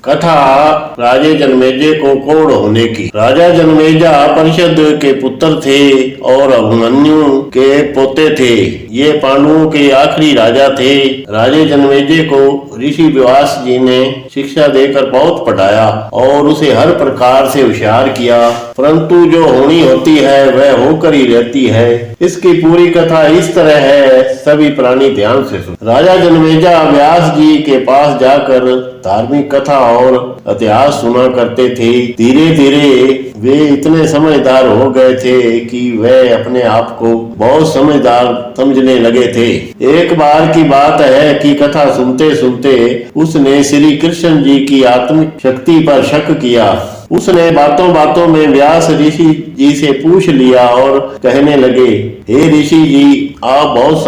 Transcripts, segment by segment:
कथा राजे जनमेजय को कोढ़ होने की। राजा जनमेजा परिषद के पुत्र थे और अभिमन्यु के पोते थे। ये पांडवों के आखिरी राजा थे। राजे जनमेजय को ऋषि व्यास जी ने शिक्षा देकर बहुत पढ़ाया और उसे हर प्रकार से होशियार किया, परंतु जो होनी होती है वह होकर ही रहती है। इसकी पूरी कथा इस तरह है, सभी प्राणी ध्यान से सुन। राजा जनमेजा व्यास जी के पास जाकर धार्मिक कथा और इतिहास सुना करते थे। धीरे धीरे वे इतने समझदार हो गए थे कि वे अपने आप को बहुत समझदार समझने लगे थे। एक बार की बात है कि कथा सुनते सुनते उसने श्री कृष्ण जी की आत्मिक शक्ति पर शक किया। उसने बातों बातों में व्यास ऋषि जी से पूछ लिया और कहने लगे, हे ऋषि जी, आप बहुत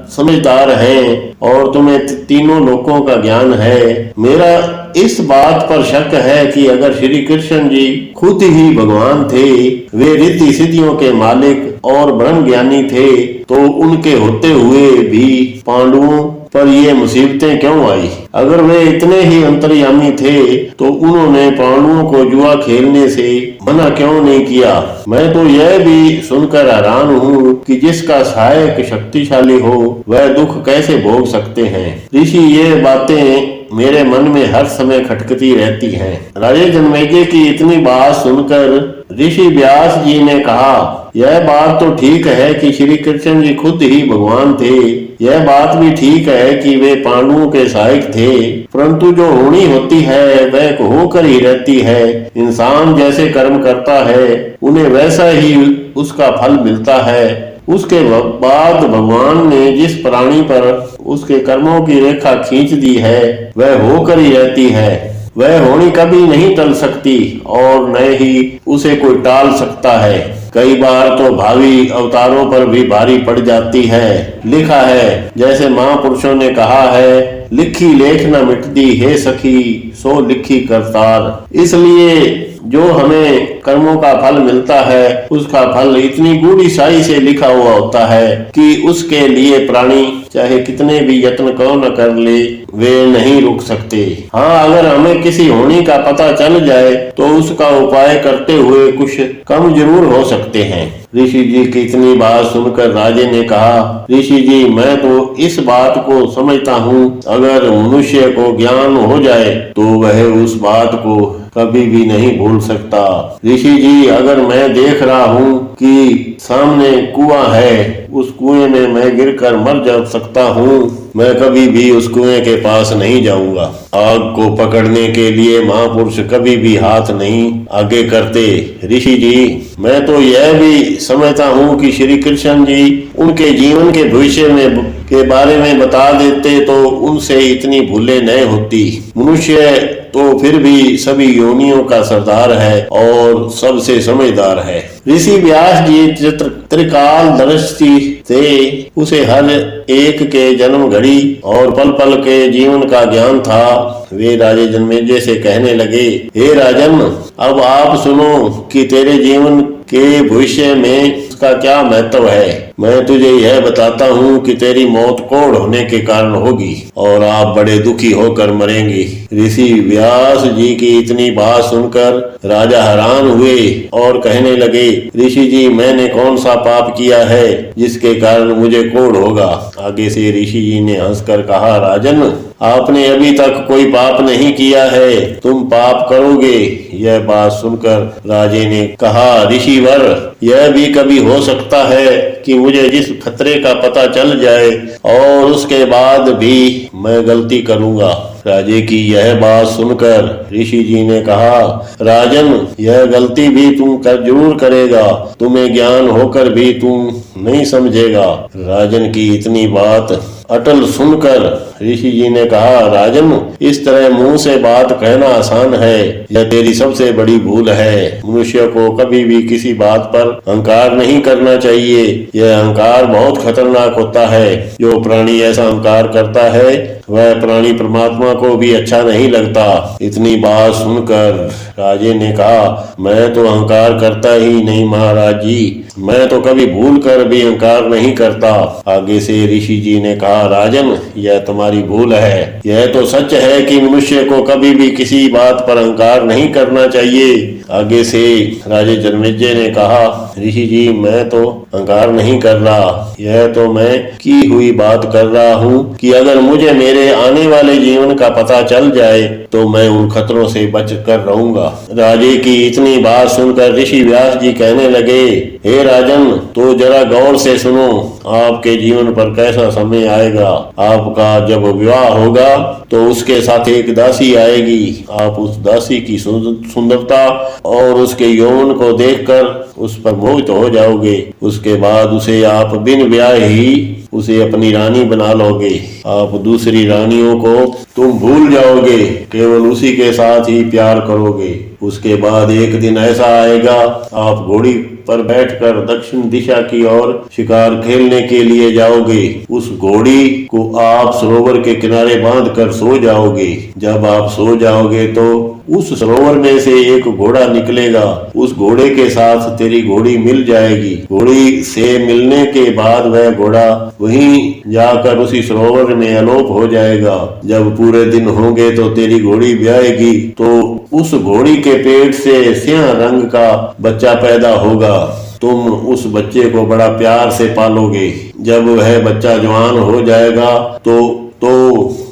समझदार हैं और तुम्हें तीनों लोकों का ज्ञान है। मेरा इस बात पर शक है कि अगर श्री कृष्ण जी खुद ही भगवान थे, वे रिद्धि सिद्धियों के मालिक और ब्रह्म ज्ञानी थे, तो उनके होते हुए भी पांडवों पर ये मुसीबतें क्यों आई? अगर वे इतने ही अंतर्यामी थे तो उन्होंने पांडवों को जुआ खेलने से मना क्यों नहीं किया? मैं तो यह भी सुनकर हैरान हूँ कि जिसका सहायक शक्तिशाली हो वह दुख कैसे भोग सकते हैं। ऋषि, ये बातें मेरे मन में हर समय खटकती रहती हैं। राजे जनमेजय की इतनी बात सुनकर ऋषि व्यास जी ने कहा, यह बात तो ठीक है कि श्री कृष्ण जी खुद ही भगवान थे। यह बात भी ठीक है कि वे पांडवों के सहायक थे, परंतु जो होनी होती है वह होकर ही रहती है। इंसान जैसे कर्म करता है उन्हें वैसा ही उसका फल मिलता है। उसके बाद भगवान ने जिस प्राणी पर उसके कर्मों की रेखा खींच दी है वह होकर ही रहती है। वह होनी कभी नहीं टल सकती और न ही उसे कोई टाल सकता है। कई बार तो भावी अवतारों पर भी भारी पड़ जाती है। लिखा है, जैसे महापुरुषों ने कहा है, लिखी लेख न मिटती है सखी, सो लिखी करतार। इसलिए जो हमें कर्मों का फल मिलता है उसका फल इतनी गूढ़ी शाही से लिखा हुआ होता है कि उसके लिए प्राणी चाहे कितने भी यत्न क्यों न कर ले वे नहीं रुक सकते। हाँ, अगर हमें किसी होनी का पता चल जाए तो उसका उपाय करते हुए कुछ कम जरूर हो सकते हैं। ऋषि जी की इतनी बात सुनकर राजे ने कहा, ऋषि जी, मैं तो इस बात को समझता हूँ, अगर मनुष्य को ज्ञान हो जाए तो वह उस बात को कभी भी नहीं भूल सकता। ऋषि जी, अगर मैं देख रहा हूँ कि सामने कुआं है, उस कुएं में मैं गिरकर मर जा सकता हूँ, मैं कभी भी उस कुएं के पास नहीं जाऊंगा। आग को पकड़ने के लिए महापुरुष कभी भी हाथ नहीं आगे करते। ऋषि जी, मैं तो यह भी समझता हूँ कि श्री कृष्ण जी उनके जीवन के भविष्य में के बारे में बता देते तो उनसे इतनी भूलें न होती। मनुष्य तो फिर भी सभी योनियों का सरदार है और सबसे समझदार है। ऋषि व्यास जी त्रिकाल दृष्टि थे, उसे हर एक के जन्म घड़ी और पल पल के जीवन का ज्ञान था। वे राजे जनमेजय से कहने लगे, हे राजन, अब आप सुनो कि तेरे जीवन के भविष्य में उसका क्या महत्व है। मैं तुझे यह बताता हूँ कि तेरी मौत कोढ़ होने के कारण होगी और आप बड़े दुखी होकर मरेंगे। ऋषि व्यास जी की इतनी बात सुनकर राजा हैरान हुए और कहने लगे, ऋषि जी, मैंने कौन सा पाप किया है जिसके कारण मुझे कोढ़ होगा? आगे से ऋषि जी ने हंसकर कहा, राजन, आपने अभी तक कोई पाप नहीं किया है, तुम पाप करोगे। यह बात सुनकर राजे ने कहा, ऋषिवर, यह भी कभी हो सकता है कि मुझे जिस खतरे का पता चल जाए और उसके बाद भी मैं गलती करूंगा। राजे की यह बात सुनकर ऋषि जी ने कहा, राजन, यह गलती भी तुम जरूर करेगा, तुम्हें ज्ञान होकर भी तुम नहीं समझेगा। राजन की इतनी बात अटल सुनकर ऋषि जी ने कहा, राजन, इस तरह मुंह से बात कहना आसान है, यह तेरी सबसे बड़ी भूल है। मनुष्य को कभी भी किसी बात पर अहंकार नहीं करना चाहिए। यह अहंकार बहुत खतरनाक होता है। जो प्राणी ऐसा अहंकार करता है वह प्राणी परमात्मा को भी अच्छा नहीं लगता। इतनी बात सुनकर राजे ने कहा, मैं तो अहंकार करता ही नहीं महाराज जी, मैं तो कभी भूल कर भी अहंकार नहीं करता। आगे से ऋषि जी ने कहा, राजन यह तुम्हारी भूल है। यह तो सच है कि मनुष्य को कभी भी किसी बात पर अहंकार नहीं करना चाहिए। आगे से राजे जन्मेजय ने कहा, ऋषि जी मैं तो अहंकार नहीं कर रहा, यह तो मैं की हुई बात कर रहा हूँ कि अगर मुझे मेरे आने वाले जीवन का पता चल जाए तो मैं उन खतरों से बच कर रहूंगा। राजे की इतनी बात सुनकर ऋषि व्यास जी कहने लगे, हे राजन तो जरा गौर से सुनो, आपके जीवन पर कैसा समय आएगा। आपका जब विवाह होगा तो उसके साथ एक दासी आएगी। आप उस दासी की सुंदरता और उसके यौवन को देखकर उस पर मोहित हो जाओगे। उसके बाद उसे आप बिन ब्याह ही उसे अपनी रानी बना लोगे। आप दूसरी रानियों को तुम भूल जाओगे, केवल उसी के साथ ही प्यार करोगे। उसके बाद एक दिन ऐसा आएगा, आप घोड़ी पर बैठकर दक्षिण दिशा की ओर शिकार खेलने के लिए जाओगे। उस घोड़ी को आप सरोवर के किनारे बांध कर सो जाओगे। जब आप सो जाओगे तो उस सरोवर में से एक घोड़ा निकलेगा। उस घोड़े के साथ तेरी घोड़ी मिल जाएगी। घोड़ी से मिलने के बाद वह घोड़ा वहीं जाकर उसी सरोवर में अलोप हो जाएगा। जब पूरे दिन होंगे तो तेरी घोड़ी ब्याहेगी तो उस घोड़ी के पेट से सिंह रंग का बच्चा पैदा होगा। तुम उस बच्चे को बड़ा प्यार से पालोगे। जब वह बच्चा जवान हो जाएगा तो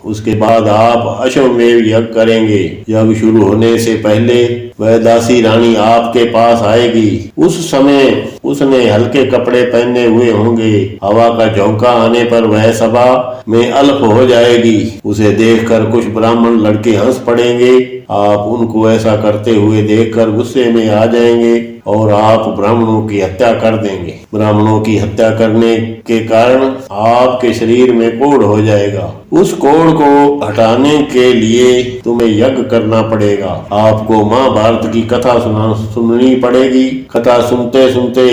उसके बाद आप अश्वमेध यज्ञ करेंगे। यज्ञ शुरू होने से पहले वह दासी रानी आपके पास आएगी। उस समय उसने हल्के कपड़े पहने हुए होंगे। हवा का झोंका आने पर वह सभा में अल्प हो जाएगी। उसे देखकर कुछ ब्राह्मण लड़के हंस पड़ेंगे। आप उनको ऐसा करते हुए देखकर गुस्से में आ जाएंगे और आप ब्राह्मणों की हत्या कर देंगे। ब्राह्मणों की हत्या करने के कारण आपके शरीर में कोढ़ हो जाएगा। उस कोढ़ को हटाने के लिए तुम्हें यज्ञ करना पड़ेगा। आपको महाभारत की कथा सुननी पड़ेगी। कथा सुनते सुनते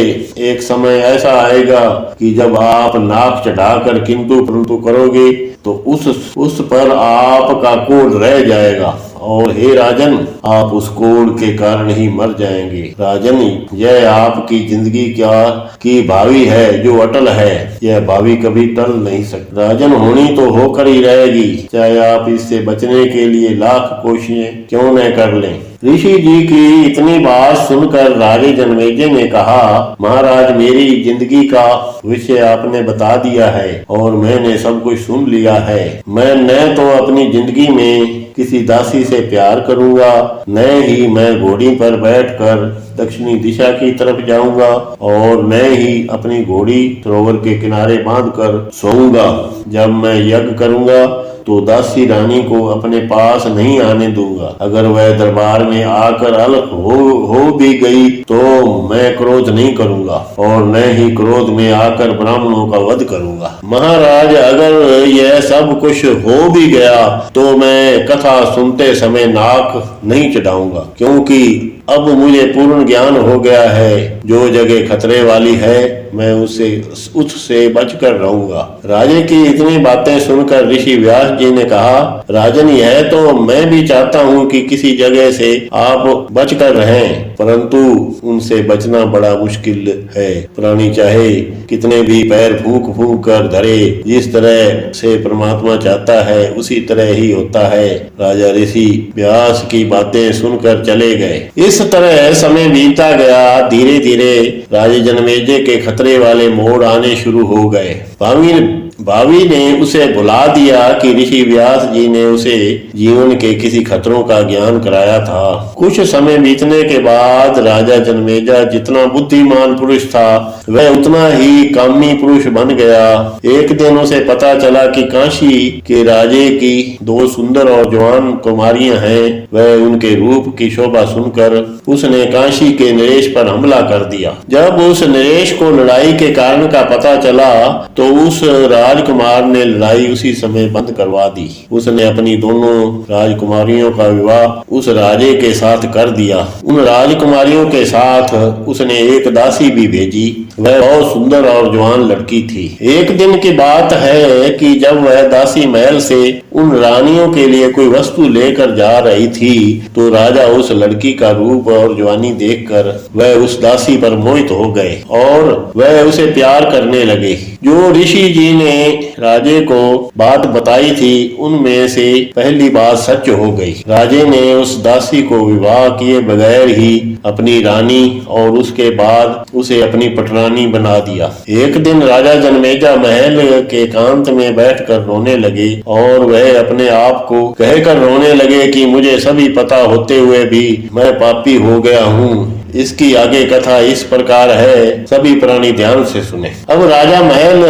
एक समय ऐसा आएगा कि जब आप नाक चढ़ाकर किंतु परंतु करोगे तो उस पर आपका कोढ़ रह जाएगा और हे राजन आप उस कोढ़ के कारण ही मर जाएंगे। राजन यह आपकी जिंदगी की भावी है जो अटल है, यह भावी कभी टल नहीं सकती। राजन होनी तो होकर ही रहेगी, चाहे आप इससे बचने के लिए लाख कोशिशें क्यों न कर लें। ऋषि जी की इतनी बात सुनकर राजे जन्मेजय ने कहा, महाराज मेरी जिंदगी का विषय आपने बता दिया है और मैंने सब कुछ सुन लिया है। मैं न तो अपनी जिंदगी में किसी दासी से प्यार करूंगा, न ही मैं घोड़ी पर बैठकर दक्षिणी दिशा की तरफ जाऊंगा और न ही अपनी घोड़ी सरोवर के किनारे बांधकर सोऊंगा। जब मैं यज्ञ करूंगा तो दासी रानी को अपने पास नहीं आने दूंगा। अगर वह दरबार में आकर अलग हो भी गई तो मैं क्रोध नहीं करूंगा और न ही क्रोध में आकर ब्राह्मणों का वध करूंगा। महाराज अगर यह सब कुछ हो भी गया तो मैं कथा सुनते समय नाक नहीं चढ़ाऊंगा, क्योंकि अब मुझे पूर्ण ज्ञान हो गया है। जो जगह खतरे वाली है मैं उससे बचकर रहूंगा। राजे की इतनी बातें सुनकर ऋषि व्यास जी ने कहा, राजन यह तो मैं भी चाहता हूँ कि किसी जगह से आप बचकर रहें, परंतु उनसे बचना बड़ा मुश्किल है। प्राणी चाहे कितने भी पैर फूंक फूंक कर धरे, जिस तरह से परमात्मा चाहता है उसी तरह ही होता है। राजा ऋषि व्यास की बातें सुनकर चले गए। इस तरह समय बीता गया। धीरे धीरे राजे जन्मेजय के खतरे वाले मोड़ आने शुरू हो गए। भावी ने उसे बुला दिया कि ऋषि व्यास जी ने उसे जीवन के किसी खतरों का ज्ञान कराया था। कुछ समय बीतने के बाद राजा जन्मेजय जितना बुद्धिमान पुरुष था वह उतना ही कामी पुरुष बन गया। एक दिन उसे पता चला कि काशी के राजे की दो सुंदर और जवान कुमारियां हैं। वह उनके रूप की शोभा सुनकर उसने काशी के नरेश पर हमला कर दिया। जब उस नरेश को लड़ाई के कारण का पता चला तो उस राजकुमार ने लड़ाई उसी समय बंद करवा दी। उसने अपनी दोनों राजकुमारियों का विवाह उस राजे के साथ कर दिया। उन राजकुमारियों के साथ उसने एक दासी भी भेजी। वह बहुत सुंदर और जवान लड़की थी। एक दिन की बात है कि जब वह दासी महल से उन रानियों के लिए कोई वस्तु लेकर जा रही थी तो राजा उस लड़की का रूप और जवानी देखकर वह उस दासी पर मोहित हो गए और वह उसे प्यार करने लगे। जो ऋषि जी ने राजे को बात बताई थी उनमें से पहली बात सच हो गई। राजे ने उस दासी को विवाह किए बगैर ही अपनी रानी और उसके बाद उसे अपनी पटरानी बना दिया। एक दिन राजा जनमेजा महल के एकांत में बैठकर रोने लगे और वह अपने आप को कहकर रोने लगे कि मुझे सभी पता होते हुए भी मैं पापी हो गया हूँ। इसकी आगे कथा इस प्रकार है, सभी प्राणी ध्यान से सुने। अब राजा महल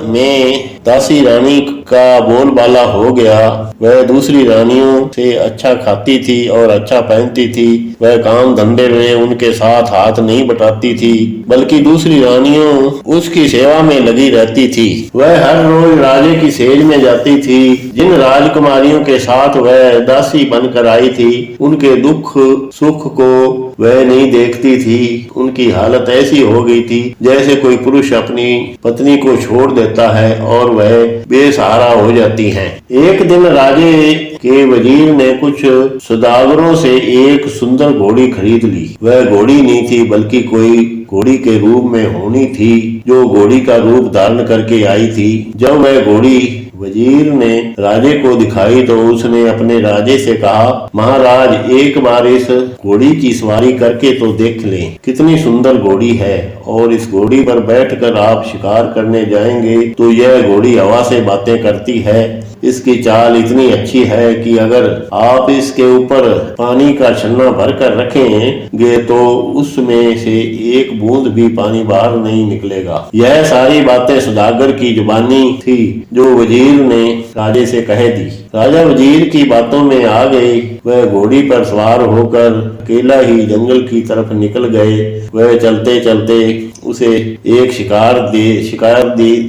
में दासी रानी का बोलबाला हो गया। वह दूसरी रानियों से अच्छा खाती थी और अच्छा पहनती थी। वह काम धंधे में उनके साथ हाथ नहीं बटाती थी, बल्कि दूसरी रानियों उसकी सेवा में लगी रहती थी। वह हर रोज राजे की सेज में जाती थी। जिन राजकुमारियों के साथ वह दासी बनकर आई थी उनके दुख सुख को वह नहीं देखती थी। उनकी हालत ऐसी हो गई थी जैसे कोई पुरुष अपनी पत्नी को छोड़ देता है और वह बेसहारा हो जाती हैं। एक दिन राजे के वजीर ने कुछ सौदागरों से एक सुंदर घोड़ी खरीद ली। वह घोड़ी नहीं थी बल्कि कोई घोड़ी के रूप में होनी थी जो घोड़ी का रूप धारण करके आई थी। जब वह घोड़ी वजीर ने राजे को दिखाई तो उसने अपने राजे से कहा, महाराज एक बार इस घोड़ी की सवारी करके तो देख लें, कितनी सुंदर घोड़ी है और इस घोड़ी पर बैठकर आप शिकार करने जाएंगे तो यह घोड़ी हवा से बातें करती है। इसकी चाल इतनी अच्छी है कि अगर आप इसके ऊपर पानी का छन्ना भरकर रखेंगे तो उसमें से एक बूंद भी पानी बाहर नहीं निकलेगा। यह सारी बातें सौदागर की जुबानी थी जो वजीर ने राजे से कह दी। राजा वजीर की बातों में आ गए। वह घोड़ी पर सवार होकर अकेला ही जंगल की तरफ निकल गए। वह चलते चलते उसे एक शिकार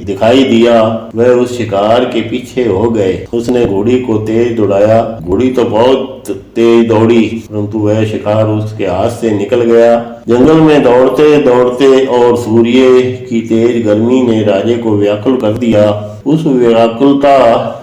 दिखाई दिया। वह उस शिकार के पीछे हो गए। उसने घोड़ी को तेज दौड़ाया। घोड़ी तो बहुत तेज दौड़ी परंतु वह शिकार उसके हाथ से निकल गया। जंगल में दौड़ते दौड़ते और सूर्य की तेज गर्मी ने राजे को व्याकुल कर दिया। उस व्याकुलता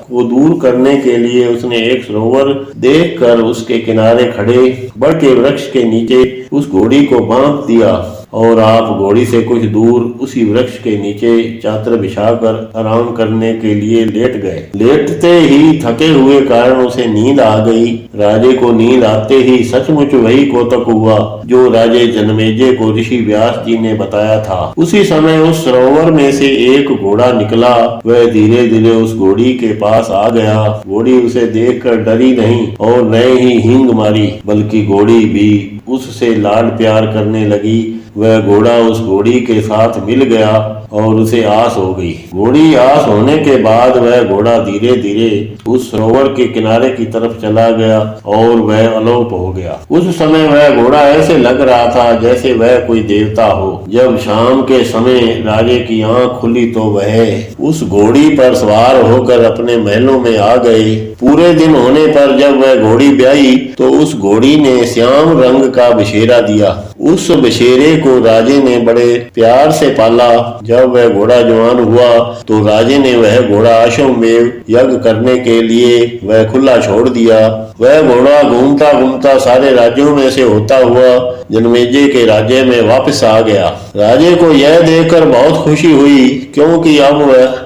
को दूर करने के लिए उसने एक सरोवर देखकर उसके किनारे खड़े बड़ के वृक्ष के नीचे उस घोड़ी को बांध दिया और आप घोड़ी से कुछ दूर उसी वृक्ष के नीचे चादर बिछाकर आराम करने के लिए लेट गए। लेटते ही थके हुए कारण उसे नींद आ गई। राजे को नींद आते ही सचमुच वही कौतुक हुआ जो राजे जन्मेजय को ऋषि व्यास जी ने बताया था। उसी समय उस सरोवर में से एक घोड़ा निकला। वह धीरे धीरे उस घोड़ी के पास आ गया। घोड़ी उसे देखकर डरी नहीं और न ही हींग मारी बल्कि घोड़ी भी उससे लाड प्यार करने लगी। वह घोड़ा उस घोड़ी के साथ मिल गया और उसे आस हो गई। घोड़ी आस होने के बाद वह घोड़ा धीरे धीरे उस सरोवर के किनारे की तरफ चला गया और वह अलोप हो गया। उस समय वह घोड़ा ऐसे लग रहा था जैसे वह कोई देवता हो। जब शाम के समय राजे की आंख खुली तो वह उस घोड़ी पर सवार होकर अपने महलों में आ गए। पूरे दिन होने पर जब वह घोड़ी ब्याई तो उस घोड़ी ने श्याम रंग का बछेरा दिया। उस बछेरे को राजे ने बड़े प्यार से पाला। जब वह घोड़ा जवान हुआ तो राजे ने वह घोड़ा अश्वमेध यज्ञ करने के लिए वह खुला छोड़ दिया। वह घोड़ा घूमता घूमता सारे राज्यों में से होता हुआ जन्मेजय के राज्य में वापस आ गया। राजे को यह देखकर बहुत खुशी हुई क्योंकि अब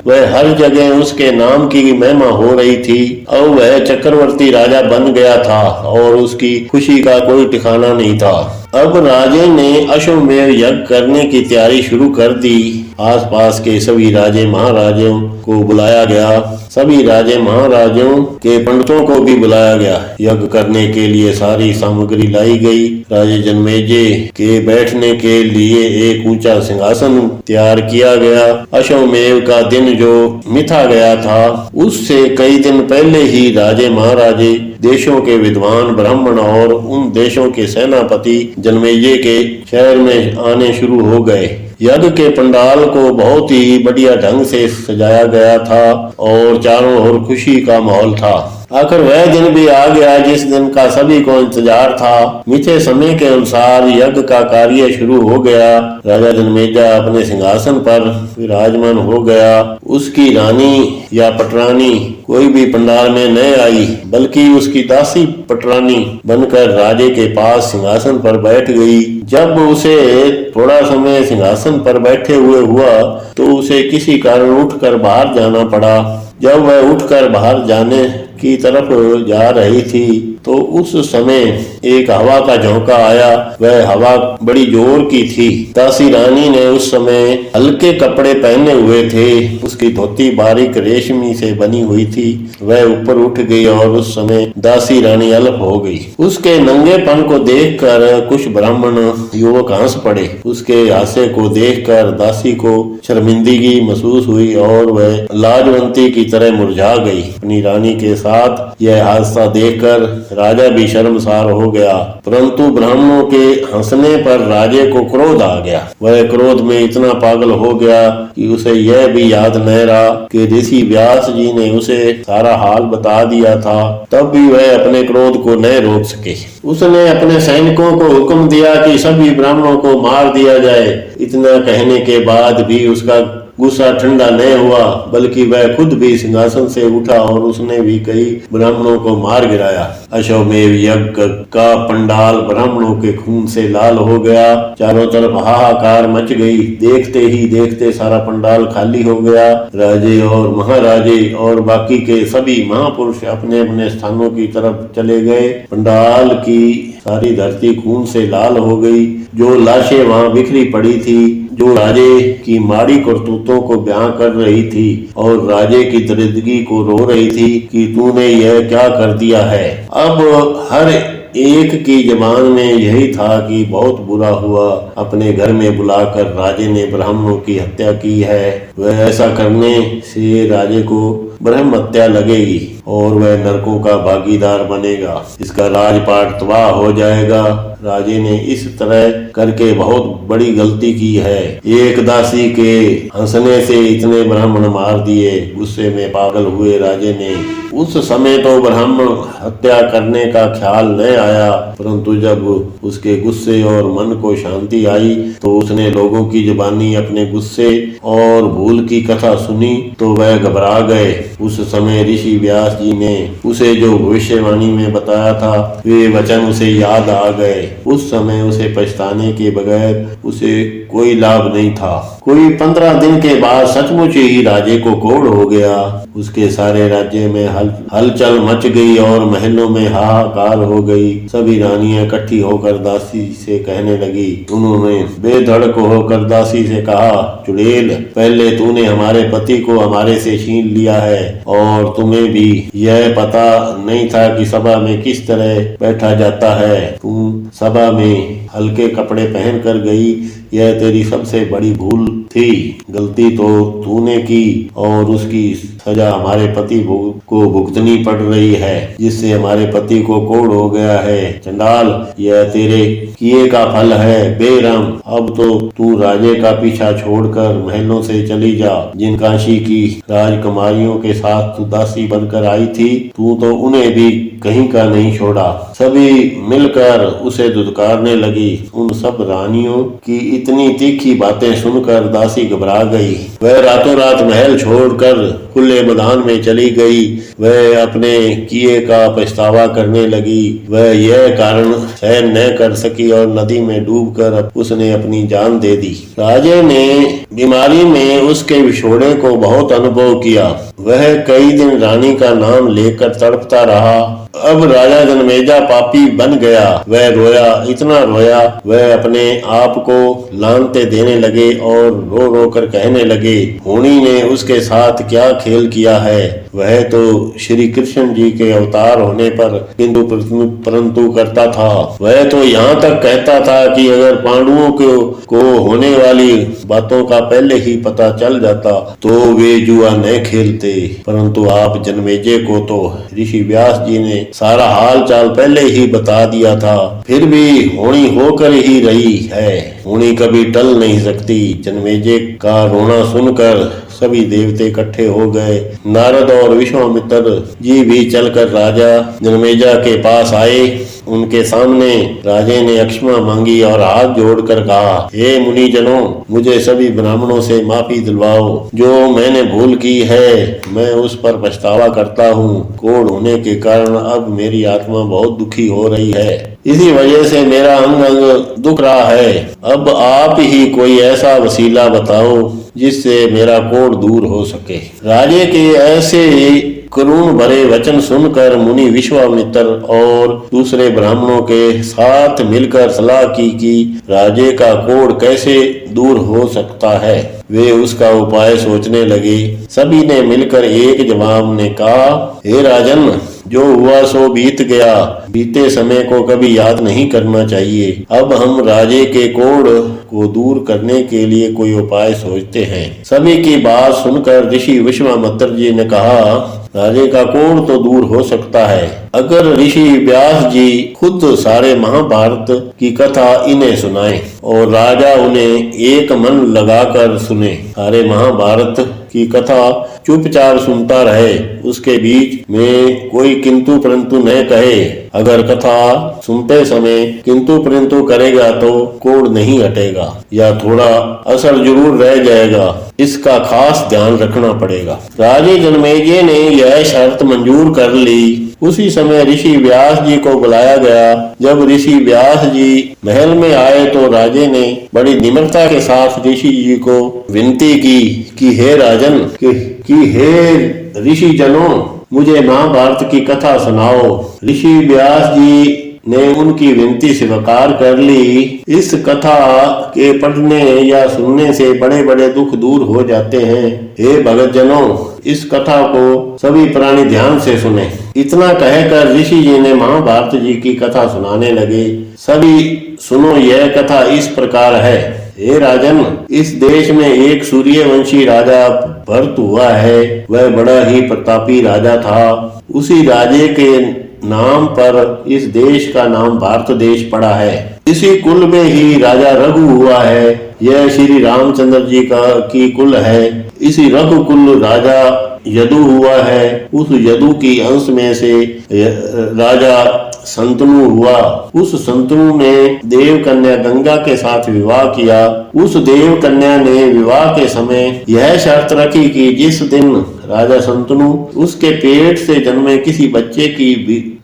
वह हर जगह उसके नाम की महिमा हो रही थी। अब वह चक्रवर्ती राजा बन गया था और उसकी खुशी का कोई ठिकाना नहीं था। अब राजे ने अश्वमेध यज्ञ करने की तैयारी शुरू कर दी। आसपास के सभी राजे महाराजों को बुलाया गया। सभी राजे महाराजों के पंडितों को भी बुलाया गया। यज्ञ करने के लिए सारी सामग्री लाई गई। राजे जन्मेजय के बैठने के लिए एक ऊंचा सिंहासन तैयार किया गया। अश्वमेध का दिन जो मिथा गया था उससे कई दिन पहले ही राजे महाराजे देशों के विद्वान ब्राह्मण और उन देशों के सेनापति जन्मेजय के शहर में आने शुरू हो गए। यज्ञ के पंडाल को बहुत ही बढ़िया ढंग से सजाया गया था और चारों ओर खुशी का माहौल था। आखिर वह दिन भी आ गया जिस दिन का सभी को इंतजार था। मिथे समय के अनुसार यज्ञ का कार्य शुरू हो गया। राजा जन्मेजय अपने सिंहासन पर विराजमान हो गया। उसकी रानी या पटरानी कोई भी पंडाल में न आई, बल्कि उसकी दासी पटरानी बनकर राजे के पास सिंहासन पर बैठ गई। जब उसे थोड़ा समय सिंहासन पर बैठे हुए हुआ तो उसे किसी कारण उठकर बाहर जाना पड़ा। जब वह उठकर बाहर जाने की तरफ जा रही थी तो उस समय एक हवा का झोंका आया। वह हवा बड़ी जोर की थी। दासी रानी ने उस समय हल्के कपड़े पहने हुए थे। उसकी धोती बारीक रेशमी से बनी हुई थी। वह ऊपर उठ गई और उस समय दासी रानी अलग हो गई। उसके नंगेपन को देखकर कुछ ब्राह्मण युवक हंस पड़े। उसके हास्य को देखकर दासी को शर्मिंदगी महसूस हुई और वह लाजवंती की तरह मुरझा गई। अपनी रानी के साथ यह हादसा देखकर राजा भी शर्मसार हो गया, परंतु ब्राह्मणों के हंसने पर राजे को क्रोध आ गया। वह क्रोध में इतना पागल हो गया कि उसे यह भी याद न रहा कि ऋषि व्यास जी ने उसे सारा हाल बता दिया था। तब भी वह अपने क्रोध को न रोक सके। उसने अपने सैनिकों को हुक्म दिया कि सभी ब्राह्मणों को मार दिया जाए। इतना कहने के बाद भी उसका गुस्सा ठंडा न हुआ, बल्कि वह खुद भी सिंहासन से उठा और उसने भी कई ब्राह्मणों को मार गिराया। अश्वमेध यज्ञ का पंडाल ब्राह्मणों के खून से लाल हो गया। चारों तरफ हाहाकार मच गई। देखते ही देखते सारा पंडाल खाली हो गया। राजे और महाराजे और बाकी के सभी महापुरुष अपने अपने स्थानों की तरफ चले गए। पंडाल की सारी धरती खून से लाल हो गई। जो लाशें वहां बिखरी पड़ी थी, जो राजे की माड़ी करतूतों को बयां कर रही थी और राजे की दरिद्रगी को रो रही थी कि तूने यह क्या कर दिया है। अब हर एक की जबान में यही था कि बहुत बुरा हुआ। अपने घर में बुलाकर राजे ने ब्राह्मणों की हत्या की है। वह ऐसा करने से राजे को ब्रह्म हत्या लगेगी और वह नरकों का भागीदार बनेगा। इसका राजपाट तबाह हो जाएगा। राजे ने इस तरह करके बहुत बड़ी गलती की है। एक दासी के हंसने से इतने ब्राह्मण मार दिए। गुस्से में पागल हुए राजे ने उस समय तो ब्राह्मण हत्या करने का ख्याल न आया, परंतु जब उसके गुस्से और मन को शांति आई तो उसने लोगों की जुबानी अपने गुस्से और भूल की कथा सुनी तो वह घबरा गए। उस समय ऋषि व्यास जी ने उसे जो भविष्यवाणी में बताया था वे वचन उसे याद आ गए। उस समय उसे पछताने के बगैर उसे कोई लाभ नहीं था। कोई 15 दिन के बाद सचमुच ही राजे को कोढ़ हो गया। उसके सारे राज्य में हलचल मच गई और महलों में हाहाकार हो गई। सभी रानियां इकट्ठी होकर दासी से कहने लगी। उन्होंने बेधड़क होकर दासी से कहा, चुड़ैल, पहले तूने हमारे पति को हमारे से छीन लिया है और तुम्हें भी यह पता नहीं था कि सभा में किस तरह बैठा जाता है। तुम सभा में हल्के कपड़े पहन कर गई, यह तेरी सबसे बड़ी भूल थी। गलती तो तूने की और उसकी सजा हमारे पति को भुगतनी पड़ रही है, जिससे हमारे पति को कोढ़ हो गया है। चंडाल, यह तेरे किए का फल है। बेरहम, अब तो तू राजे का पीछा छोड़कर महलों से चली जा। जिन काशी की राजकुमारियों के साथ तू दासी बनकर आई थी, तू तो उन्हें भी कहीं का नहीं छोड़ा। सभी मिलकर उसे धुतकारने लगी। उन सब रानियों की इतनी तीखी बातें सुनकर दासी घबरा गई। वह रातों रात महल छोड़कर खुले मैदान में चली गई। वह अपने किए का पछतावा करने लगी। वह यह कारण सहन न कर सकी और नदी में डूबकर उसने अपनी जान दे दी। राजे ने बीमारी में उसके विछोड़े को बहुत अनुभव किया। वह कई दिन रानी का नाम लेकर तड़पता रहा। अब राजा जन्मेजय पापी बन गया। वह रोया, इतना रोया, वह अपने आप को लानते देने लगे और रो रो कर कहने लगे, होनी ने उसके साथ क्या खेल किया है। वह तो श्री कृष्ण जी के अवतार होने पर किंतु परंतु करता था। वह तो यहाँ तक कहता था कि अगर पांडवों को होने वाली बातों का पहले ही पता चल जाता तो वे जुआ न खेलते, परंतु आप जन्मेजय को तो ऋषि व्यास जी ने सारा हाल चाल पहले ही बता दिया था, फिर भी होनी होकर ही रही है, होनी कभी टल नहीं सकती। जन्मेजय का रोना सुनकर सभी देवते इकट्ठे हो गए। नारद और विश्वामित्र जी भी चलकर राजा जन्मेजय के पास आए। उनके सामने राजे ने क्षमा मांगी और हाथ जोड़कर कहा, हे मुनिजनों, मुझे सभी ब्राह्मणों से माफी दिलवाओ। जो मैंने भूल की है मैं उस पर पछतावा करता हूँ। कोढ़ होने के कारण अब मेरी आत्मा बहुत दुखी हो रही है, इसी वजह से मेरा अंग अंग दुख रहा है। अब आप ही कोई ऐसा वसीला बताओ जिससे मेरा कोढ़ दूर हो सके। राजे के ऐसे करुण भरे वचन सुनकर मुनि विश्वामित्र और दूसरे ब्राह्मणों के साथ मिलकर सलाह की कि राजे का कोढ़ कैसे दूर हो सकता है। वे उसका उपाय सोचने लगे। सभी ने मिलकर एक जवाब ने कहा, हे राजन, जो हुआ सो बीत गया, बीते समय को कभी याद नहीं करना चाहिए। अब हम राजे के कोढ़ को दूर करने के लिए कोई उपाय सोचते हैं। सभी की बात सुनकर ऋषि विश्वामित्र जी ने कहा, राजे का कोढ़ तो दूर हो सकता है अगर ऋषि व्यास जी खुद सारे महाभारत की कथा इन्हें सुनाएं और राजा उन्हें एक मन लगाकर सुने। सारे महाभारत की कथा चुपचाप सुनता रहे, उसके बीच में कोई किंतु परंतु न कहे। अगर कथा सुनते समय किंतु परंतु करेगा तो कोढ़ नहीं हटेगा या थोड़ा असर जरूर रह जाएगा, इसका खास ध्यान रखना पड़ेगा। राजे जन्मेजय ने यह शर्त मंजूर कर ली। उसी समय ऋषि व्यास जी को बुलाया गया। जब ऋषि व्यास जी महल में आए तो राजे ने बड़ी निम्रता के साथ ऋषि जी को विनती की कि हे राजन, कि हे ऋषि जनों, मुझे महाभारत की कथा सुनाओ। ऋषि व्यास जी ने उनकी विनती स्वीकार कर ली। इस कथा के पढ़ने या सुनने से बड़े बड़े दुख दूर हो जाते हैं। हे भगत जनों, इस कथा को सभी प्राणी ध्यान से सुने। इतना कहकर ऋषि जी ने महाभारत जी की कथा सुनाने लगे। सभी सुनो, यह कथा इस प्रकार है। हे राजन, इस देश में एक सूर्यवंशी राजा भरत हुआ है। वह बड़ा ही प्रतापी राजा था। उसी राजे के नाम पर इस देश का नाम भारत देश पड़ा है। इसी कुल में ही राजा रघु हुआ है। यह श्री रामचंद्र जी की कुल है। इसी रघु कुल राजा यदु हुआ है। उस यदु की अंश में से राजा संतनु हुआ। उस संतनु ने देव कन्या गंगा के साथ विवाह किया। उस देव कन्या ने विवाह के समय यह शर्त रखी कि जिस दिन राजा संतनु उसके पेट से जन्मे किसी बच्चे की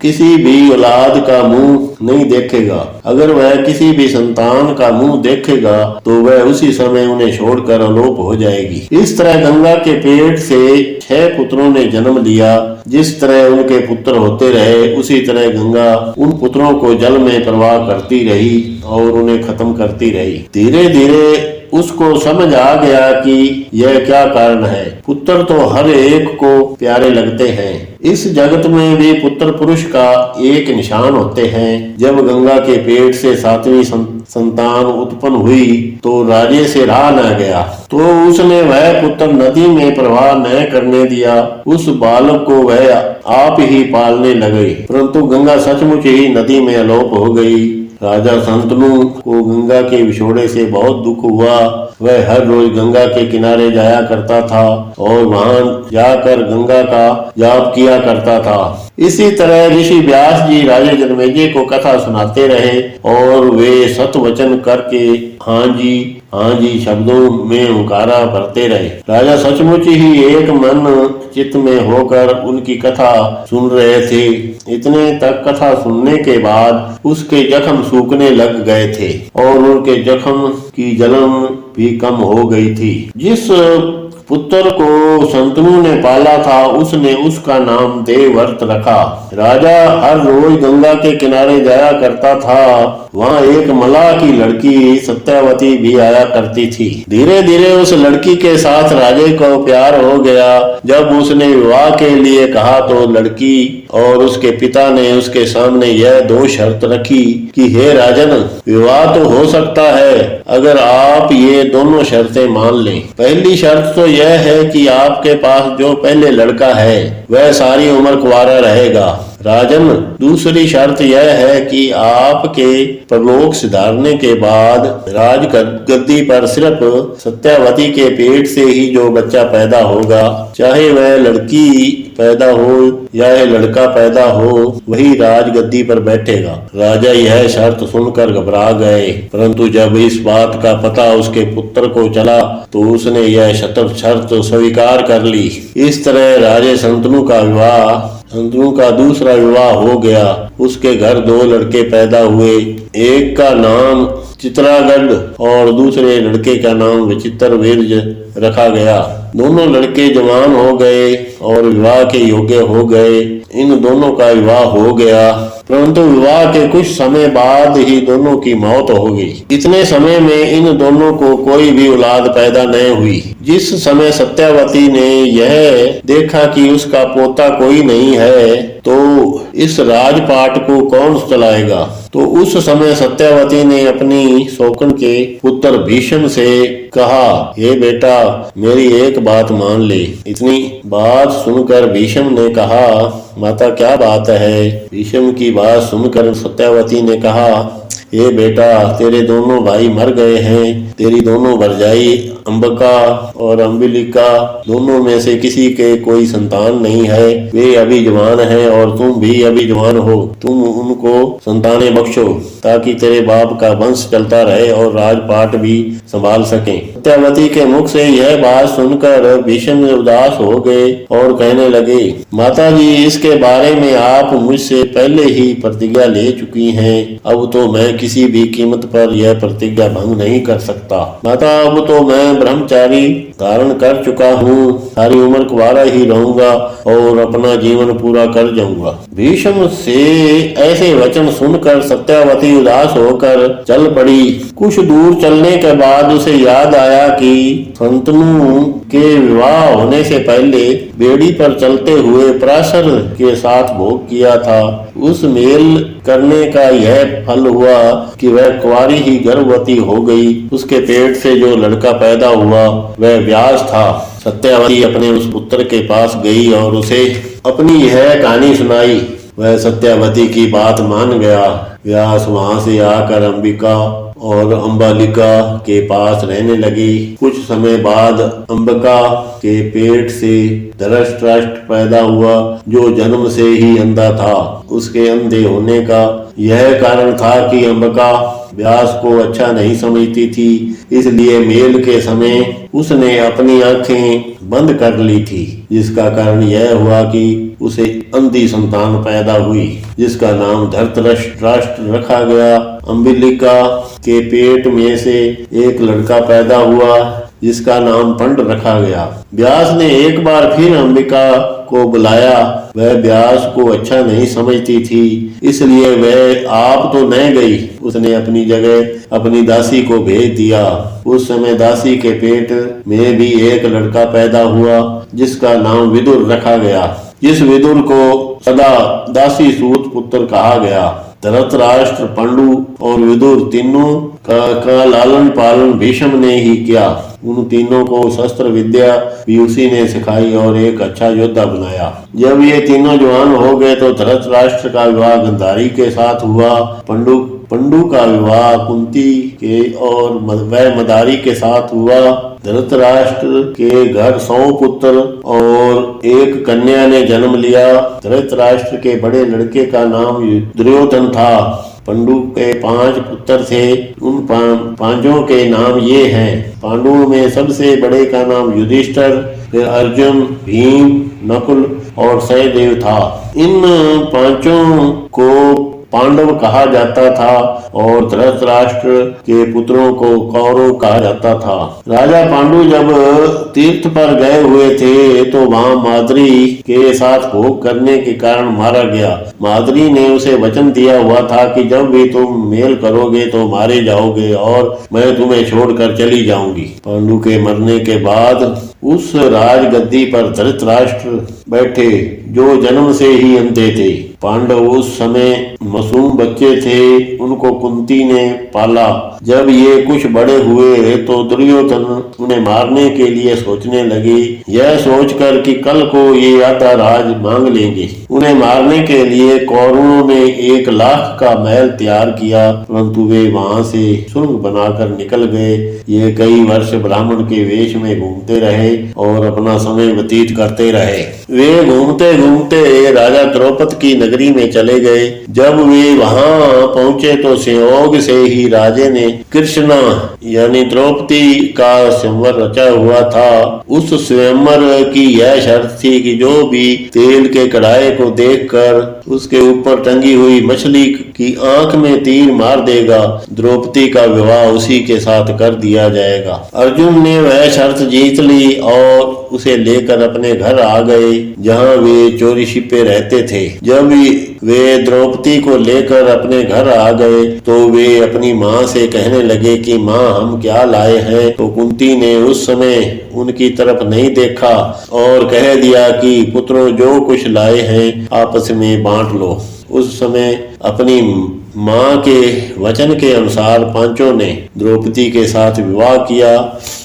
किसी भी औलाद का मुंह नहीं देखेगा। अगर वह किसी भी संतान का मुंह देखेगा तो वह उसी समय उन्हें छोड़कर अलोप हो जाएगी। इस तरह गंगा के पेट से 6 पुत्रों ने जन्म लिया। जिस तरह उनके पुत्र होते रहे उसी तरह गंगा उन पुत्रों को जल में प्रवाह करती रही और उन्हें खत्म करती रही। धीरे धीरे उसको समझ आ गया कि यह क्या कारण है। पुत्र तो हर एक को प्यारे लगते हैं। इस जगत में भी पुत्र पुरुष का एक निशान होते हैं। जब गंगा के पेट से 7वीं संतान उत्पन्न हुई तो राजे से रहा न गया, तो उसने वह पुत्र नदी में प्रवाह न करने दिया। उस बालक को वह आप ही पालने लगे, परंतु गंगा सचमुच ही नदी में अलोप हो गई। राजा संतनु को गंगा के विछोड़े से बहुत दुख हुआ। वह हर रोज गंगा के किनारे जाया करता था और वहां जाकर गंगा का जाप किया करता था। इसी तरह ऋषि व्यास जी राजा जन्मेजय को कथा सुनाते रहे और वे सतवचन करके हाँ जी शब्दों में हुंकारा भरते रहे। राजा सचमुच ही एक मन चित्त में होकर उनकी कथा सुन रहे थे। इतने तक कथा सुनने के बाद उसके जख्म सूखने लग गए थे और उनके जख्म की जलन भी कम हो गई थी। जिस पुत्र को शंतनु ने पाला था, उसने उसका नाम देवव्रत रखा। राजा हर रोज गंगा के किनारे जाया करता था। वहाँ एक मलाह की लड़की सत्यावती भी आया करती थी। धीरे धीरे उस लड़की के साथ राजे को प्यार हो गया। जब उसने विवाह के लिए कहा तो लड़की और उसके पिता ने उसके सामने यह दो शर्त रखी कि हे राजन, विवाह तो हो सकता है अगर आप ये दोनों शर्तें मान लें। पहली शर्त तो यह है कि आपके पास जो पहले लड़का है वह सारी उम्र कुंवारा रहेगा। राजन, दूसरी शर्त यह है कि आपके परलोक सिधारने के बाद राज गद्दी पर सिर्फ सत्यावती के पेट से ही जो बच्चा पैदा होगा, चाहे वह लड़की पैदा हो या लड़का पैदा हो, वही राज गद्दी पर बैठेगा। राजा यह शर्त सुनकर घबरा गए, परंतु जब इस बात का पता उसके पुत्र को चला तो उसने यह शर्त स्वीकार कर ली। इस तरह राजे शंतनु का दूसरा विवाह हो गया। उसके घर दो लड़के पैदा हुए। एक का नाम चित्रागढ़ और दूसरे लड़के का नाम विचित्रवीर्य रखा गया। दोनों लड़के जवान हो गए और विवाह के योग्य हो गए। इन दोनों का विवाह हो गया, परंतु विवाह के कुछ समय बाद ही दोनों की मौत हो गई। इतने समय में इन दोनों को कोई भी औलाद पैदा नहीं हुई। जिस समय सत्यावती ने यह देखा कि उसका पोता कोई नहीं है तो इस राजपाट को कौन चलाएगा, तो उस समय सत्यावती ने अपनी शौकन के पुत्र भीष्म से कहा, हे बेटा, मेरी एक बात मान ले। इतनी बात सुनकर भीष्म ने कहा, माता क्या बात है? भीष्म की बात सुनकर सत्यावती ने कहा, ये बेटा, तेरे दोनों भाई मर गए हैं। तेरी दोनों भरजाई अंबिका और अंबिलिका दोनों में से किसी के कोई संतान नहीं है। वे अभी जवान हैं और तुम भी अभी जवान हो। तुम उनको संतानें बख्शो ताकि तेरे बाप का वंश चलता रहे और राजपाट भी संभाल सकें। सत्यावती के मुख से यह बात सुनकर भीष्म उदास हो गए और कहने लगे, माता जी, इसके बारे में आप मुझसे पहले ही प्रतिज्ञा ले चुकी हैं। अब तो मैं किसी भी कीमत पर यह प्रतिज्ञा भंग नहीं कर सकता। माता, अब तो मैं ब्रह्मचारी धारण कर चुका हूँ। सारी उम्र कुंवारा ही रहूंगा और अपना जीवन पूरा कर जाऊंगा। भीष्म से ऐसे वचन सुनकर सत्यावती उदास होकर चल पड़ी। कुछ दूर चलने के बाद उसे याद आया कि शंतनु के विवाह होने से पहले बेड़ी पर चलते हुए पराशर के साथ भोग किया था। उस मेल करने का यह फल हुआ कि वह कुंवारी ही गर्भवती हो गई। उसके पेट से जो लड़का पैदा हुआ वह व्यास था। सत्यावती अपने उस पुत्र के पास गई और उसे अपनी यह कहानी सुनाई। वह सत्यावती की बात मान गया। व्यास वहां से आकर अंबिका और अंबालिका के पास रहने लगी। कुछ समय बाद अंबिका के पेट से धृतराष्ट्र पैदा हुआ, जो जन्म से ही अंधा था। उसके अंधे होने का यह कारण था कि अंबिका व्यास को अच्छा नहीं समझती थी, इसलिए मेल के समय उसने अपनी आंखें बंद कर ली थी, जिसका कारण यह हुआ कि उसे अंधी संतान पैदा हुई, जिसका नाम धृतराष्ट्र रखा गया। अंबिलिका के पेट में से एक लड़का पैदा हुआ, जिसका नाम पंड रखा गया। व्यास ने एक बार फिर अंबिका को बुलाया। वह व्यास को अच्छा नहीं समझती थी, इसलिए वह आप तो नहीं गई। उसने अपनी जगह अपनी दासी को भेज दिया। उस समय दासी के पेट में भी एक लड़का पैदा हुआ, जिसका नाम विदुर रखा गया। जिस विदुर को सदा दासी सूत पुत्र कहा गया। धृतराष्ट्र, पांडु और विदुर तीनों का लालन पालन भीष्म ने ही किया। उन तीनों को शस्त्र विद्या भी उसी ने सिखाई और एक अच्छा योद्धा बनाया। जब ये तीनों जवान हो गए तो धृतराष्ट्र का विवाह गांधारी के साथ हुआ। पंडु का विवाह कुंती के और वह मदारी के साथ हुआ। धृतराष्ट्र के घर 100 पुत्र और एक कन्या ने जन्म लिया। धृतराष्ट्र के बड़े लड़के का नाम दुर्योधन था। पंडु के 5 पुत्र थे। उन पांचों के नाम ये हैं। पांडुओं में सबसे बड़े का नाम युधिष्ठिर, फिर अर्जुन, भीम, नकुल और सहदेव था। इन पांचों को पांडव कहा जाता था और धृतराष्ट्र के पुत्रों को कौरव कहा जाता था। राजा पांडु जब तीर्थ पर गए हुए थे तो वहां माद्री के साथ भोग करने के कारण मारा गया। माद्री ने उसे वचन दिया हुआ था कि जब भी तुम मेल करोगे तो मारे जाओगे और मैं तुम्हें छोड़कर चली जाऊंगी। पांडु के मरने के बाद उस राजगद्दी पर धृतराष्ट्र बैठे जो जन्म से ही अंधे थे। पांडव उस समय मासूम बच्चे थे, उनको कुंती ने पाला। जब ये कुछ बड़े हुए तो दुर्योधन उन्हें मारने के लिए सोचने लगे, यह सोचकर कि कल को ये आधा राज मांग लेंगे। उन्हें मारने के लिए कौरवों ने 1 लाख का महल तैयार किया, परंतु वे वहां से सुरंग बनाकर निकल गए। ये कई वर्ष ब्राह्मण के वेश में घूमते रहे और अपना समय व्यतीत करते रहे। वे घूमते घूमते राजा द्रौपद की नगरी में चले गए। जब वे वहां पहुंचे तो संयोग से ही राजे ने कृष्णा यानी द्रौपदी का स्वयंवर रचा हुआ था। उस स्वयंवर की यह शर्त थी कि जो भी तेल के कढ़ाई को देखकर उसके ऊपर टंगी हुई मछली की आंख में तीर मार देगा, द्रौपदी का विवाह उसी के साथ कर दिया जाएगा। अर्जुन ने वह शर्त जीत ली और उसे लेकर अपने घर आ गए जहां वे चोरी छिपे रहते थे। जब वे द्रौपदी को लेकर अपने घर आ गए तो वे अपनी माँ से कहने लगे कि माँ हम क्या लाए हैं। तो कुंती ने उस समय उनकी तरफ नहीं देखा और कह दिया कि पुत्रों जो कुछ लाए हैं आपस में बांट लो। उस समय अपनी माँ के वचन के अनुसार पांचों ने द्रौपदी के साथ विवाह किया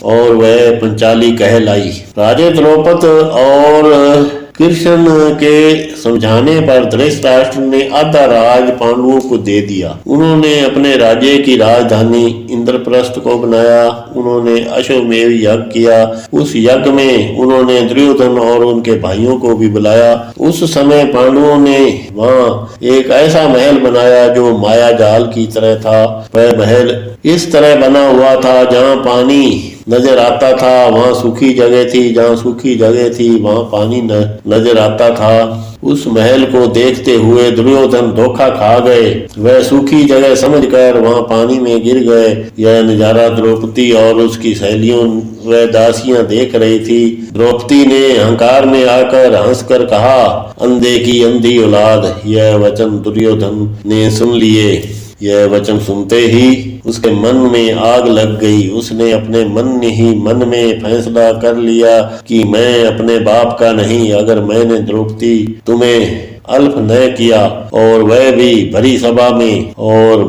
और वह पंचाली कहलाई। राजा द्रौपद और कृष्ण के समझाने पर धृतराष्ट्र ने आधा राज पांडवों को दे दिया। उन्होंने अपने राज्य की राजधानी इंद्रप्रस्थ को बनाया। उन्होंने अश्वमेध यज्ञ किया। उस यज्ञ में उन्होंने दुर्योधन और उनके भाइयों को भी बुलाया। उस समय पांडवों ने वहां एक ऐसा महल बनाया जो माया जाल की तरह था। वह महल इस तरह बना हुआ था जहाँ पानी नजर आता था वहां सूखी जगह थी, जहाँ सूखी जगह थी वहां पानी नजर आता था। उस महल को देखते हुए दुर्योधन धोखा खा गए। वह सूखी जगह समझकर वहां पानी में गिर गए। यह नजारा द्रौपदी और उसकी सहेलियों व दासियां देख रही थी। द्रौपदी ने अहंकार में आकर हंसकर कहा, अंधे की अंधी औलाद। यह वचन दुर्योधन ने सुन लिए। यह वचन सुनते ही उसके मन में आग लग गई। उसने अपने मन में फैसला कर लिया कि मैं अपने बाप का नहीं। अगर मैंने द्रौपदी तुम्हें अल्प न किया और वह भी भरी सभा में और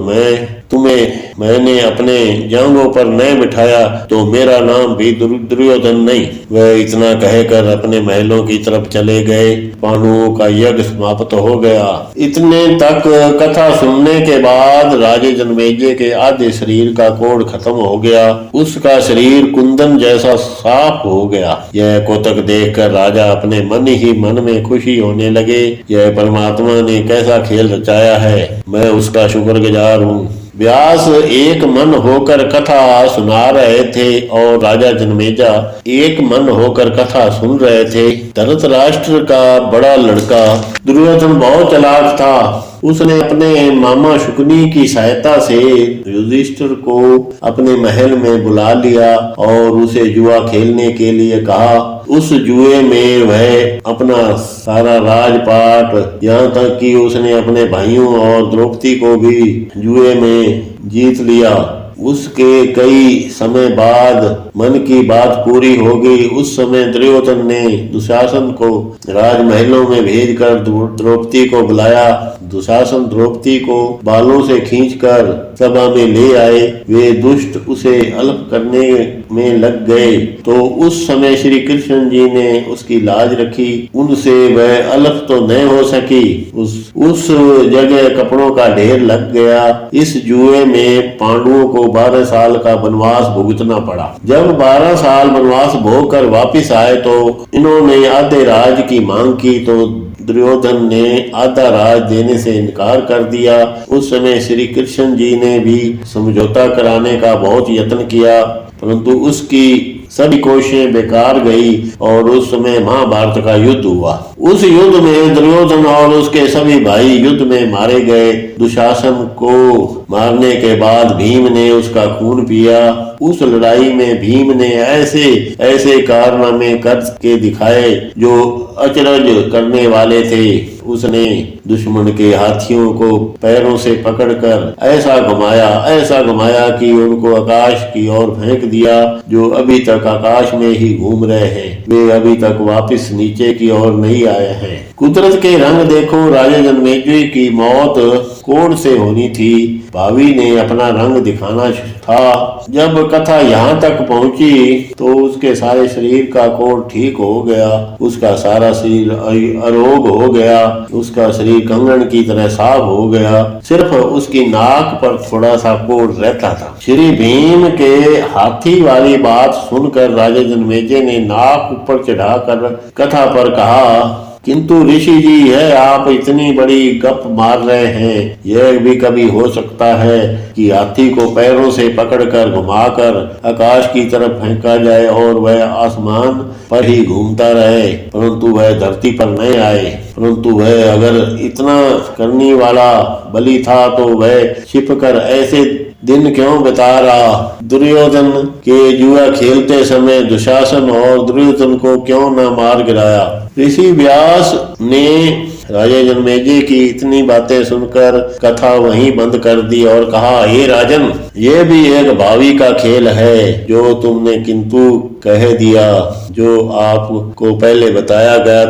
मैंने अपने जांघों पर न बिठाया तो मेरा नाम भी दुर्योधन नहीं। वह इतना कहकर अपने महलों की तरफ चले गए। पांडवों का यज्ञ समाप्त हो गया। इतने तक कथा सुनने के बाद राजे जन्मेजय के आधे शरीर का कोढ़ खत्म हो गया। उसका शरीर कुंदन जैसा साफ हो गया। यह कौतुक देखकर राजा अपने मन ही मन में खुशी होने लगे। यह परमात्मा ने कैसा खेल रचाया है, मैं उसका शुक्रगुजार हूँ। व्यास एक मन होकर कथा सुना रहे थे और राजा जन्मेजा एक मन होकर कथा सुन रहे थे। धृतराष्ट्र का बड़ा लड़का दुर्योधन बहुत चालाक था। उसने अपने मामा शुकनी की सहायता से युधिष्ठिर को अपने महल में बुला लिया और उसे जुआ खेलने के लिए कहा। उस जुए में वह अपना सारा राजपाट, यहाँ तक कि उसने अपने भाइयों और द्रौपदी को भी जुए में जीत लिया। उसके कई समय बाद मन की बात पूरी हो गई। उस समय दुर्योधन ने दुशासन को राजमहलों में भेजकर द्रौपदी को बुलाया। दुशासन द्रौपदी को बालों से खींचकर सभा में ले आए। वे दुष्ट उसे अल्प करने में लग गए तो उस समय श्री कृष्ण जी ने उसकी लाज रखी। उनसे वह अल्प तो नहीं हो सकी। उस जगह कपड़ों का ढेर लग गया। इस जुए में पांडवों को 12 साल का वनवास भुगतना पड़ा। जब 12 साल वनवास भोग कर वापिस आए तो इन्होंने आधे राज की मांग की तो दुर्योधन ने आधा राज देने से इनकार कर दिया। उस समय श्री कृष्ण जी ने भी समझौता कराने का बहुत यत्न किया, परंतु उसकी सभी कोशिशें बेकार गई और उस समय महाभारत का युद्ध हुआ। उस युद्ध में दुर्योधन और उसके सभी भाई युद्ध में मारे गए। दुशासन को मारने के बाद भीम ने उसका खून पिया। उस लड़ाई में भीम ने ऐसे ऐसे कारनामे करके दिखाए जो अचरज करने वाले थे। उसने दुश्मन के हाथियों को पैरों से पकड़कर ऐसा घुमाया कि उनको आकाश की ओर फेंक दिया, जो अभी तक आकाश में ही घूम रहे हैं। वे अभी तक वापस नीचे की ओर नहीं आए हैं। कुदरत के रंग देखो, राजा जन्मेजय की मौत कोढ़ से होनी थी। भावी ने अपना रंग दिखाना था। जब कथा यहाँ तक पहुंची तो उसके सारे शरीर का कोढ़ ठीक हो गया। उसका सारा शरीर अरोग हो गया। उसका शरीर कंगन की तरह साफ हो गया। सिर्फ उसकी नाक पर थोड़ा सा कोढ़ रहता था। श्री भीम के हाथी वाली बात सुनकर राजा जन्मेजय ने नाक ऊपर चढ़ाकर कथा पर कहा, किंतु ऋषि जी है, आप इतनी बड़ी गप मार रहे हैं। यह भी कभी हो सकता है कि हाथी को पैरों से पकड़कर घुमाकर आकाश की तरफ फेंका जाए और वह आसमान पर ही घूमता रहे, परंतु वह धरती पर नहीं आए। परंतु वह अगर इतना करने वाला बलि था तो वह छिपकर ऐसे दिन क्यों बिता रहा? दुर्योधन के जुआ खेलते समय दुशासन और दुर्योधन को क्यों न मार गिराया? ऋषि व्यास ने राजा जन्मेजय की इतनी बातें सुनकर कथा वहीं बंद कर दी और कहा, हे राजन, ये भी एक भावी का खेल है जो तुमने किंतु कह दिया। जो आपको पहले बताया गया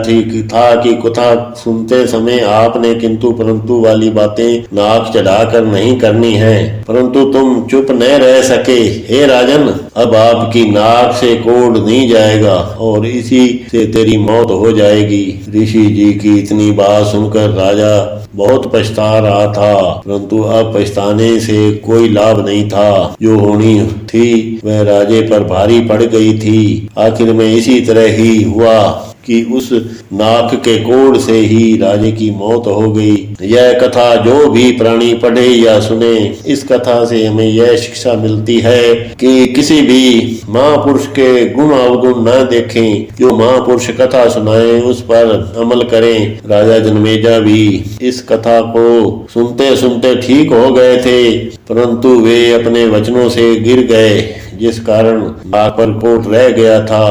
था कि कथा सुनते समय आपने किंतु परंतु वाली बातें नाक चढ़ाकर नहीं करनी है, परंतु तुम चुप न रह सके। हे राजन, अब आपकी नाक से कोढ़ नहीं जाएगा और इसी से तेरी मौत हो जाएगी। ऋषि जी की इतनी बात सुनकर राजा बहुत पछता रहा था, परंतु अब पछताने से कोई लाभ नहीं था। जो होनी थी वह राजे पर भारी पड़ गई थी। आखिर में इसी तरह ही हुआ कि उस नाक के कोढ़ से ही राजे की मौत हो गई। यह कथा जो भी प्राणी पढ़े या सुने, इस कथा से हमें यह शिक्षा मिलती है कि किसी भी महापुरुष के गुण अवगुण न देखें। जो महापुरुष कथा सुनाए उस पर अमल करें। राजा जन्मेजय भी इस कथा को सुनते सुनते ठीक हो गए थे, परंतु वे अपने वचनों से गिर गए, जिस कारण नाक पर कोढ़ रह गया था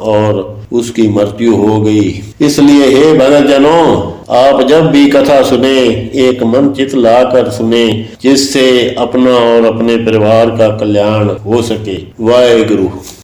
और उसकी मृत्यु हो गई। इसलिए हे भक्तजनों, आप जब भी कथा सुने एक मन चित लाकर सुने, जिससे अपना और अपने परिवार का कल्याण हो सके। वाहेगुरु।